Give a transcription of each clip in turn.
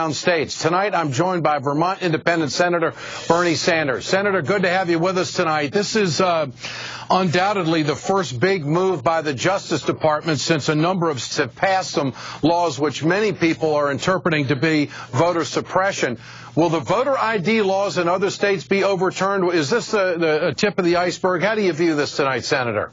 battleground states. Tonight, I'm joined by Vermont Independent Senator Bernie Sanders. Senator, good to have you with us tonight. This is undoubtedly the first big move by the Justice Department since a number of states have passed some laws which many people are interpreting to be voter suppression. Will the voter ID laws in other states be overturned? Is this the tip of the iceberg? How do you view this tonight, Senator?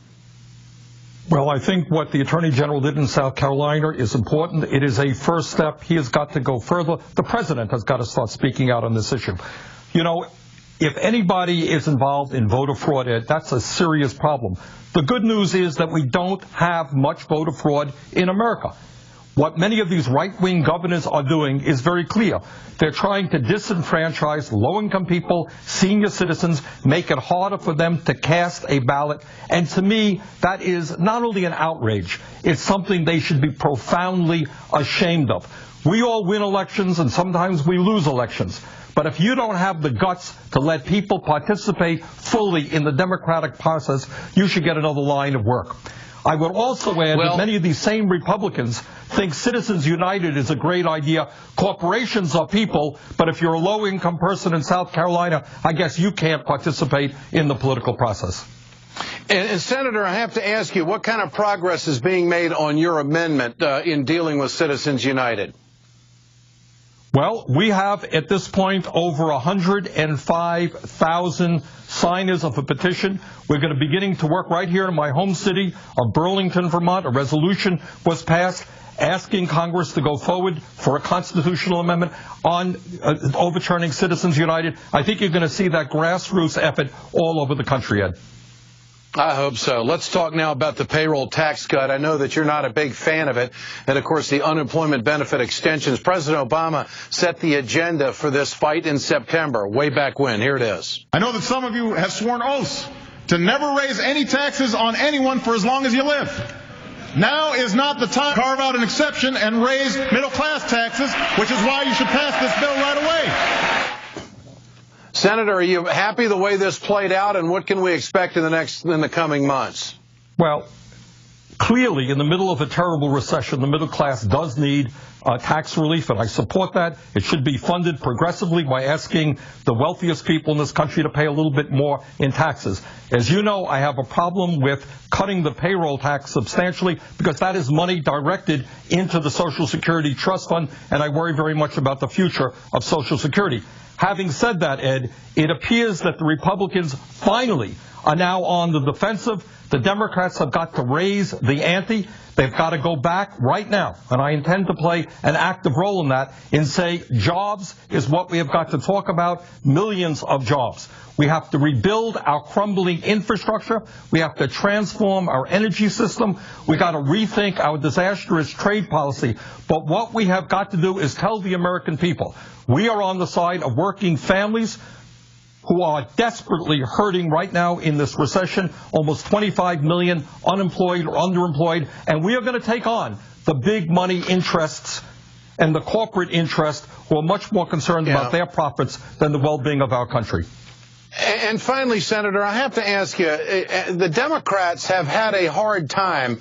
Well, I think what the Attorney General did in South Carolina is important. It is a first step. He has got to go further. The President has got to start speaking out on this issue. You know, if anybody is involved in voter fraud, Ed, that's a serious problem. The good news is that we don't have much voter fraud in America. What many of these right-wing governors are doing is very clear. They're trying to disenfranchise low-income people, senior citizens, make it harder for them to cast a ballot. And to me, that is not only an outrage, it's something they should be profoundly ashamed of. We all win elections, and sometimes we lose elections. But if you don't have the guts to let people participate fully in the democratic process, you should get another line of work. I would also add that many of these same Republicans think Citizens United is a great idea. Corporations are people, but if you're a low-income person in South Carolina, I guess you can't participate in the political process. And Senator, I have to ask you, what kind of progress is being made on your amendment in dealing with Citizens United? Well, we have at this point over 105,000 signers of a petition. We're going to be beginning to work right here in my home city of Burlington, Vermont. A resolution was passed asking Congress to go forward for a constitutional amendment on overturning Citizens United. I think you're going to see that grassroots effort all over the country, Ed. I hope so. Let's talk now about the payroll tax cut. I know that you're not a big fan of it. And, of course, the unemployment benefit extensions. President Obama set the agenda for this fight in September, way back when. Here it is. I know that some of you have sworn oaths to never raise any taxes on anyone for as long as you live. Now is not the time to carve out an exception and raise middle-class taxes, which is why you should pass this bill right away. Senator, are you happy the way this played out, and what can we expect in the coming months? Well, clearly, in the middle of a terrible recession, the middle class does need tax relief, and I support that. It should be funded progressively by asking the wealthiest people in this country to pay a little bit more in taxes. As you know, I have a problem with cutting the payroll tax substantially because that is money directed into the Social Security Trust Fund, and I worry very much about the future of Social Security. Having said that, Ed, it appears that the Republicans finally are now on the defensive. The Democrats have got to raise the ante. They've got to go back right now, and I intend to play an active role in that, and say jobs is what we have got to talk about, millions of jobs. We have to rebuild our crumbling infrastructure. We have to transform our energy system. We've got to rethink our disastrous trade policy. But what we have got to do is tell the American people, we are on the side of working families who are desperately hurting right now in this recession, almost 25 million unemployed or underemployed, and we are going to take on the big money interests and the corporate interests who are much more concerned about their profits than the well-being of our country. And finally, Senator, I have to ask you, the Democrats have had a hard time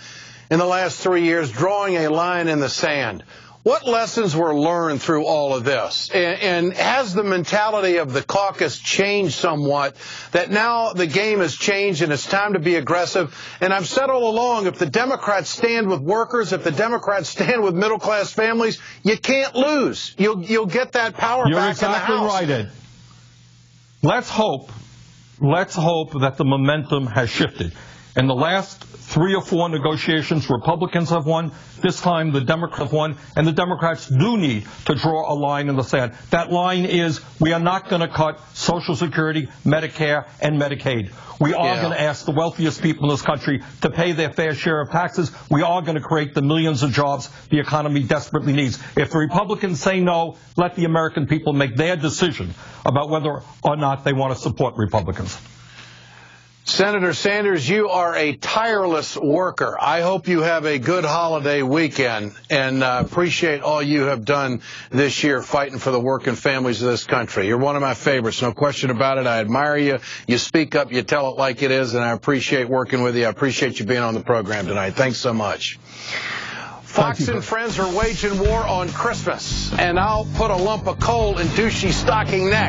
in the last 3 years drawing a line in the sand. What lessons were learned through all of this? And has the mentality of the caucus changed somewhat, that now the game has changed and it's time to be aggressive? And I've said all along, if the Democrats stand with workers, if the Democrats stand with middle-class families, you can't lose. You'll get that power back in the House. You're exactly right, Ed. Let's hope that the momentum has shifted. In the last 3 or 4 negotiations, Republicans have won. This time, the Democrats have won. And the Democrats do need to draw a line in the sand. That line is, we are not going to cut Social Security, Medicare, and Medicaid. We are going to ask the wealthiest people in this country to pay their fair share of taxes. We are going to create the millions of jobs the economy desperately needs. If the Republicans say no, let the American people make their decision about whether or not they want to support Republicans. Senator Sanders, you are a tireless worker. I hope you have a good holiday weekend, and appreciate all you have done this year fighting for the working families of this country. You're one of my favorites, no question about it. I admire you. You speak up, you tell it like it is, and I appreciate working with you. I appreciate you being on the program tonight. Thanks so much. Fox and friends are waging war on Christmas, and I'll put a lump of coal in Douchey's stocking next.